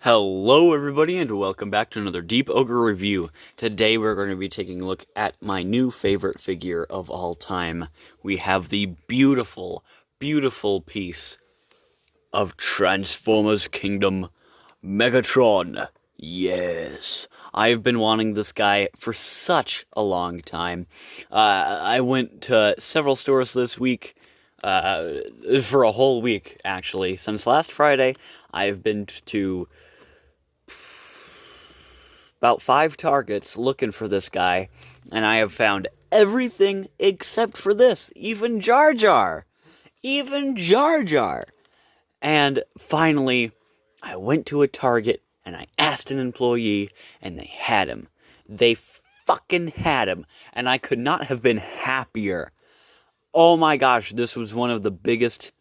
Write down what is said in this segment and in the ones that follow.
Hello everybody and welcome back to another Deep Ogre review. Today we're going to be taking a look at my new favorite figure of all time. We have the beautiful, beautiful piece of Transformers Kingdom, Megatron. Yes, I've been wanting this guy for such a long time. I went to several stores this week, for a whole week actually. Since last Friday, I've been to about 5 targets looking for this guy, and I have found everything except for this, even Jar Jar. Even Jar Jar. And finally, I went to a Target and I asked an employee, and they had him. They fucking had him, and I could not have been happier. Oh my gosh, this was one of the biggest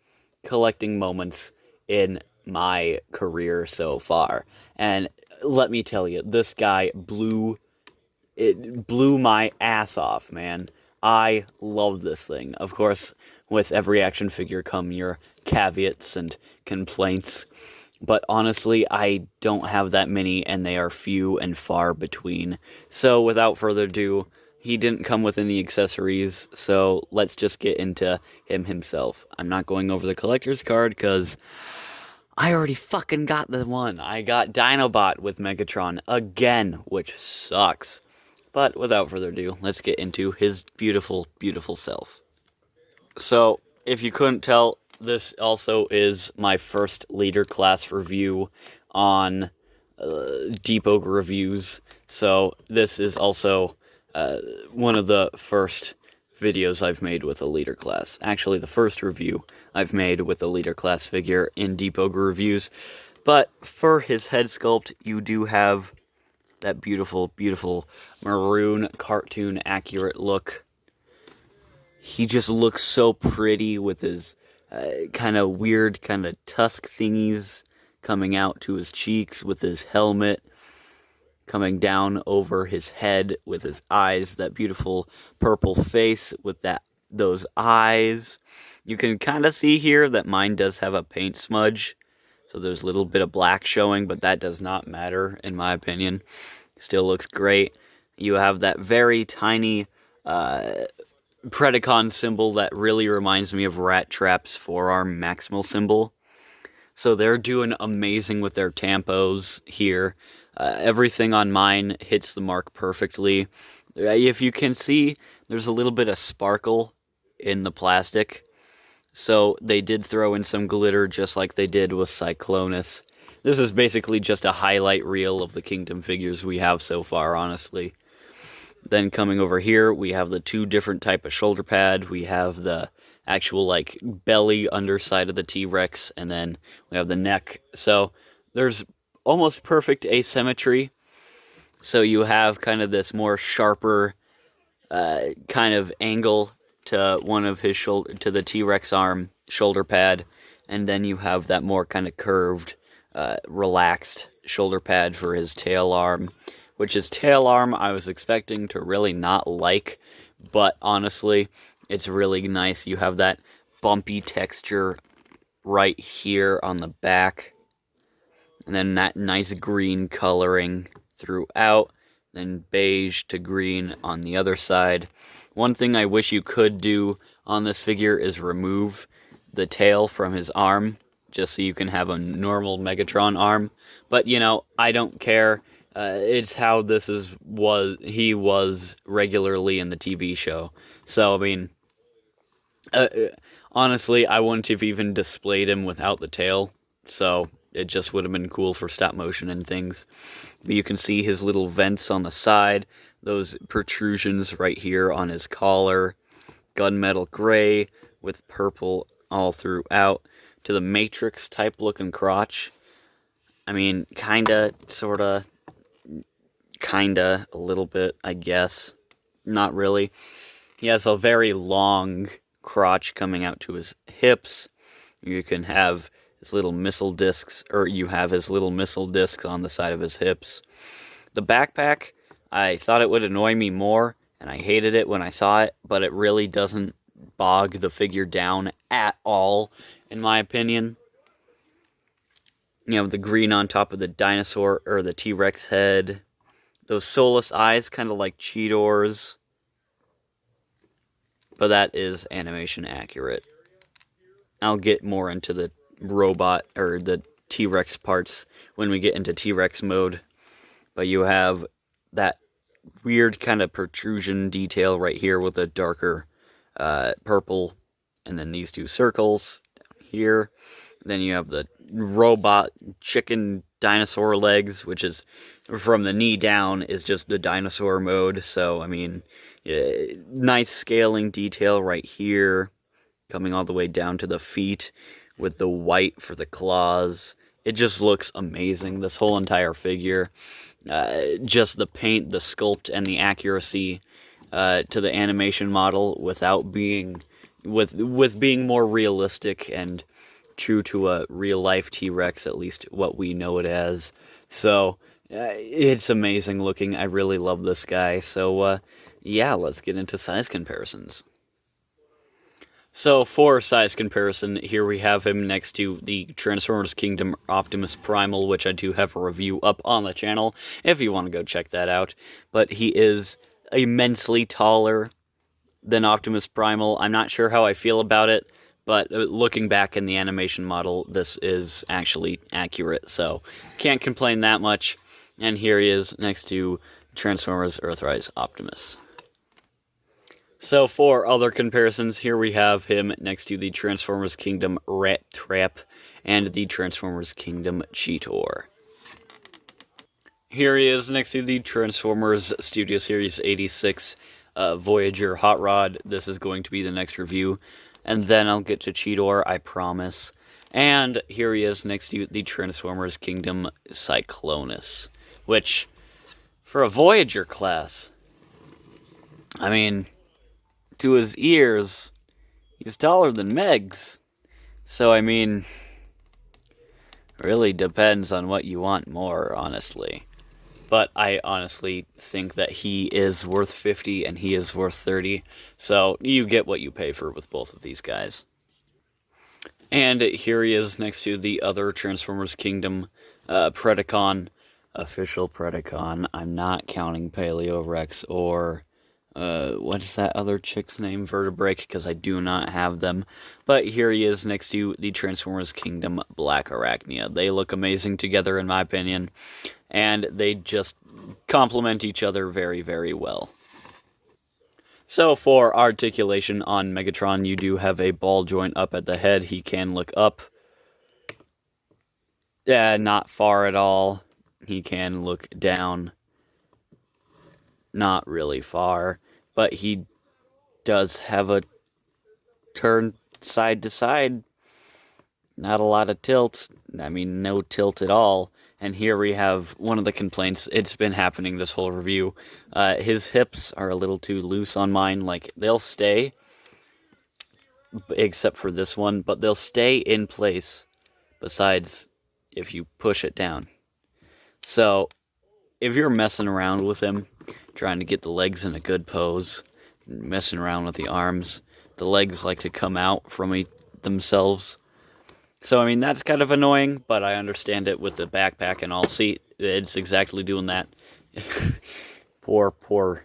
collecting moments in my career so far. And let me tell you, this guy blew my ass off, man. I love this thing. Of course, with every action figure come your caveats and complaints. But honestly, I don't have that many, and they are few and far between. So without further ado, he didn't come with any accessories, so let's just get into him himself. I'm not going over the collector's card, because I already fucking got the one. I got Dinobot with Megatron again, which sucks. But without further ado, let's get into his beautiful, beautiful self. So, if you couldn't tell, this also is my first leader class review on Deep Ogre Reviews. So, this is also one of the first videos I've made with a leader class. Actually, the first review I've made with a leader class figure in Deep Ogre Reviews. But for his head sculpt, you do have that beautiful, beautiful maroon cartoon accurate look. He just looks so pretty with his kind of weird, kind of tusk thingies coming out to his cheeks, with his helmet coming down over his head, with his eyes, that beautiful purple face with those eyes. You can kind of see here that mine does have a paint smudge, so there's a little bit of black showing, but that does not matter in my opinion. Still looks great. You have that very tiny Predacon symbol that really reminds me of Rat Trap's forearm maximal symbol. So they're doing amazing with their tampos here. Everything on mine hits the mark perfectly. If you can see, there's a little bit of sparkle in the plastic. So they did throw in some glitter just like they did with Cyclonus. This is basically just a highlight reel of the Kingdom figures we have so far, honestly. Then coming over here, we have the 2 different type of shoulder pad. We have the actual, like, belly underside of the T-Rex, and then we have the neck. So there's almost perfect asymmetry. So you have kind of this more sharper kind of angle to one of his shoulder, to the T-Rex arm shoulder pad, and then you have that more kind of curved, relaxed shoulder pad for his tail arm, which his tail arm I was expecting to really not like, but honestly, it's really nice. You have that bumpy texture right here on the back, and then that nice green coloring throughout, then beige to green on the other side. One thing I wish you could do on this figure is remove the tail from his arm, just so you can have a normal Megatron arm. But, you know, I don't care. It's how he was regularly in the TV show. So, I mean, honestly, I wouldn't have even displayed him without the tail. So, it just would have been cool for stop motion and things. But you can see his little vents on the side, those protrusions right here on his collar, gunmetal gray with purple all throughout, to the Matrix type looking crotch. I mean, kinda, sorta, kinda, a little bit, I guess. Not really. He has a very long crotch coming out to his hips. You can have his little missile discs, or you have his little missile discs on the side of his hips. The backpack, I thought it would annoy me more, and I hated it when I saw it, but it really doesn't bog the figure down at all, in my opinion. the green on top of the dinosaur or the T-Rex head. Those soulless eyes, kind of like Cheetor's. But that is animation accurate. I'll get more into the robot or the T-Rex parts when we get into T-Rex mode. But you have that weird kind of protrusion detail right here with a darker purple, and then these two circles down here. Then you have the robot chicken dinosaur legs, which is from the knee down is just the dinosaur mode. So, I mean, nice scaling detail right here, coming all the way down to the feet with the white for the claws. It just looks amazing, this whole entire figure. Just the paint, the sculpt, and the accuracy to the animation model without being with being more realistic and true to a real life T-Rex, at least what we know it as. So it's amazing looking. I really love this guy. So yeah, let's get into size comparisons. So for size comparison, here we have him next to the Transformers Kingdom Optimus Primal, which I do have a review up on the channel if you want to go check that out. But he is immensely taller than Optimus Primal. I'm not sure how I feel about it, but looking back in the animation model, this is actually accurate, so can't complain that much. And here he is next to Transformers Earthrise Optimus. So for other comparisons, here we have him next to the Transformers Kingdom Rat Trap and the Transformers Kingdom Cheetor. Here he is next to the Transformers Studio Series 86 Voyager Hot Rod. This is going to be the next review. And then I'll get to Cheetor, I promise. And here he is next to the Transformers Kingdom Cyclonus. Which, for a Voyager class, I mean, to his ears, he's taller than Megs. So, I mean, really depends on what you want more, honestly. But I honestly think that he is worth 50 and he is worth 30. So you get what you pay for with both of these guys. And here he is next to the other Transformers Kingdom Predacon. Official Predacon. I'm not counting Paleo Rex or what is that other chick's name? Vertebrake, because I do not have them. But here he is next to the Transformers Kingdom Black Arachnia. They look amazing together, in my opinion, and they just complement each other very, very well. So for articulation on Megatron, you do have a ball joint up at the head. He can look up. Not far at all. He can look down. Not really far. But he does have a turn side to side. Not a lot of tilt. I mean, no tilt at all. And here we have one of the complaints. It's been happening this whole review. His hips are a little too loose on mine. Like, they'll stay, except for this one, but they'll stay in place besides if you push it down. So, if you're messing around with him, trying to get the legs in a good pose, messing around with the arms, the legs like to come out from themselves. So, I mean, that's kind of annoying, but I understand it with the backpack and all. See, it's exactly doing that. Poor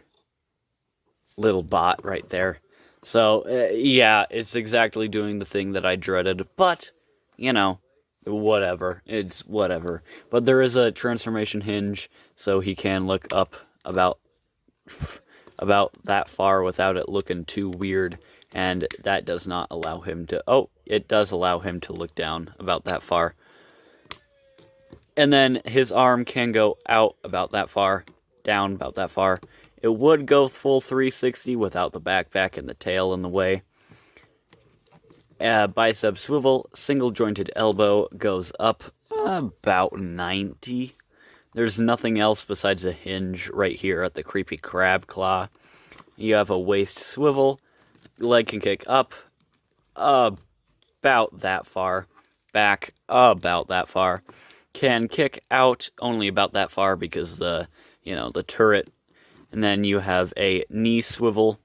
little bot right there. So, yeah, it's exactly doing the thing that I dreaded, but, you know, whatever. It's whatever. But there is a transformation hinge, so he can look up about that far without it looking too weird. And that does not allow him to... Oh, it does allow him to look down about that far. And then his arm can go out about that far, down about that far. It would go full 360 without the backpack and the tail in the way. Bicep swivel, single jointed elbow goes up about 90. There's nothing else besides a hinge right here at the creepy crab claw. You have a waist swivel. Leg can kick up about that far, back about that far, can kick out only about that far because the turret, and then you have a knee swivel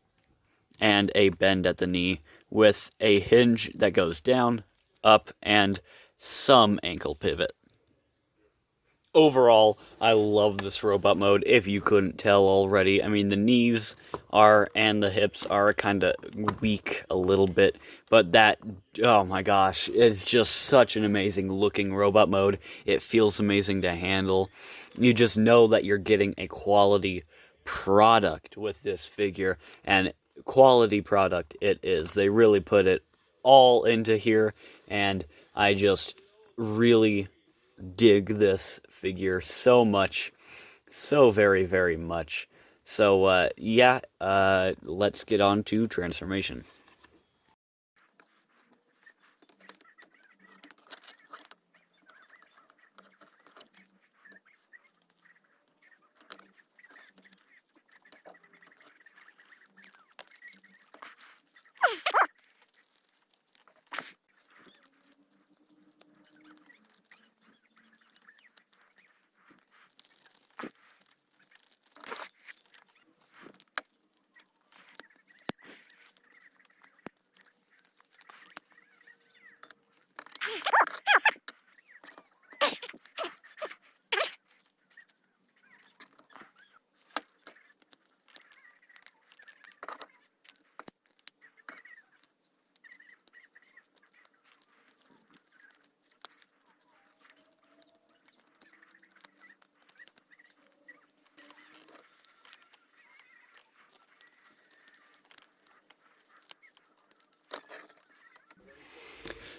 and a bend at the knee with a hinge that goes down, up, and some ankle pivot. overall, I love this robot mode, if you couldn't tell already. I mean, the knees and the hips are kind of weak a little bit, but that, oh my gosh, it's just such an amazing looking robot mode. It feels amazing to handle. You just know that you're getting a quality product with this figure, and quality product it is. They really put it all into here, and I just really dig this figure so much, so very, very much. So, yeah, let's get on to transformation.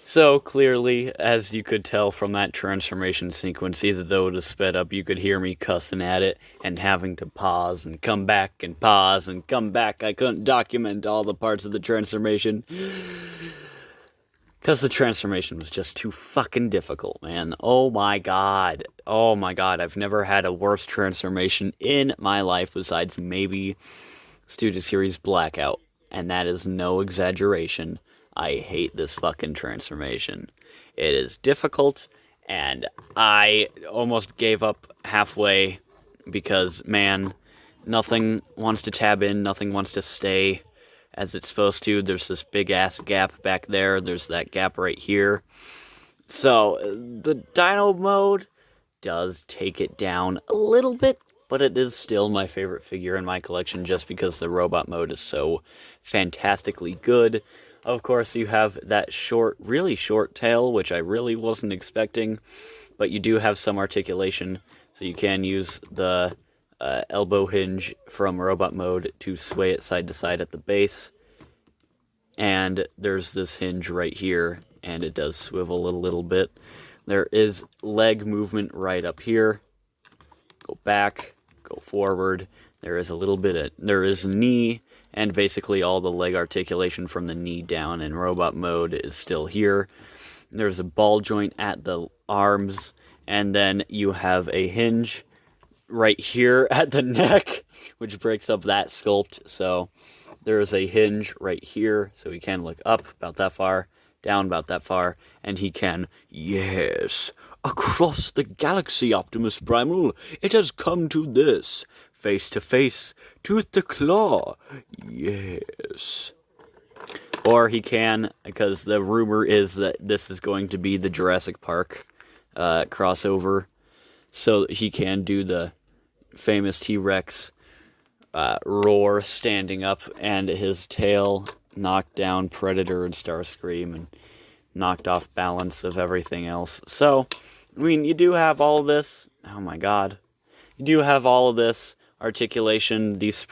So clearly, as you could tell from that transformation sequence, either though it is sped up, you could hear me cussing at it and having to pause and come back and pause and come back. I couldn't document all the parts of the transformation because the transformation was just too fucking difficult, man. Oh my god. Oh my god. I've never had a worse transformation in my life besides maybe Studio Series Blackout. And that is no exaggeration. I hate this fucking transformation. It is difficult, and I almost gave up halfway because, man, nothing wants to tab in, nothing wants to stay as it's supposed to. There's this big-ass gap back there. There's that gap right here. So, the Dino mode does take it down a little bit, but it is still my favorite figure in my collection just because the robot mode is so fantastically good. Of course, you have that short, really short tail, which I really wasn't expecting, but you do have some articulation, so you can use the elbow hinge from robot mode to sway it side to side at the base. And there's this hinge right here, and it does swivel a little bit. There is leg movement right up here. Go back, go forward. There is there is knee, and basically all the leg articulation from the knee down in robot mode is still here. There's a ball joint at the arms, and then you have a hinge right here at the neck, which breaks up that sculpt. So there's a hinge right here, so he can look up about that far, down about that far, and he can, yes, across the galaxy, Optimus Primal, it has come to this. Face to face, tooth to claw, yes. Or he can, because the rumor is that this is going to be the Jurassic Park crossover, so he can do the famous T-Rex roar standing up, and his tail knocked down Predator and Starscream and knocked off balance of everything else. So, I mean, you do have all of this. Oh my god. You do have all of this articulation. These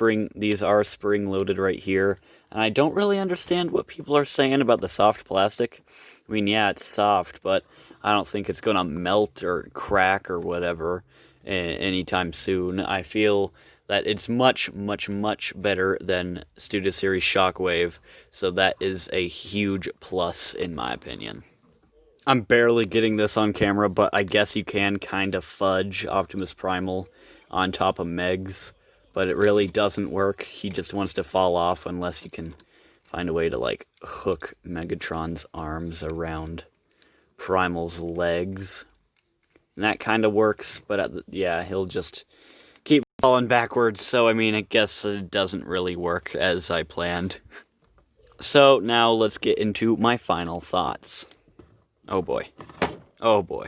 are spring loaded right here. And I don't really understand what people are saying about the soft plastic. I mean, yeah, it's soft, but I don't think it's gonna melt or crack or whatever anytime soon. I feel that it's much, much, much better than Studio Series Shockwave, so that is a huge plus in my opinion. I'm barely getting this on camera, but I guess you can kind of fudge Optimus Primal on top of Megs, but it really doesn't work. He just wants to fall off unless you can find a way to, like, hook Megatron's arms around Primal's legs. And that kind of works, but yeah, he'll just keep falling backwards, so I mean, I guess it doesn't really work as I planned. So now let's get into my final thoughts. Oh boy. Oh boy.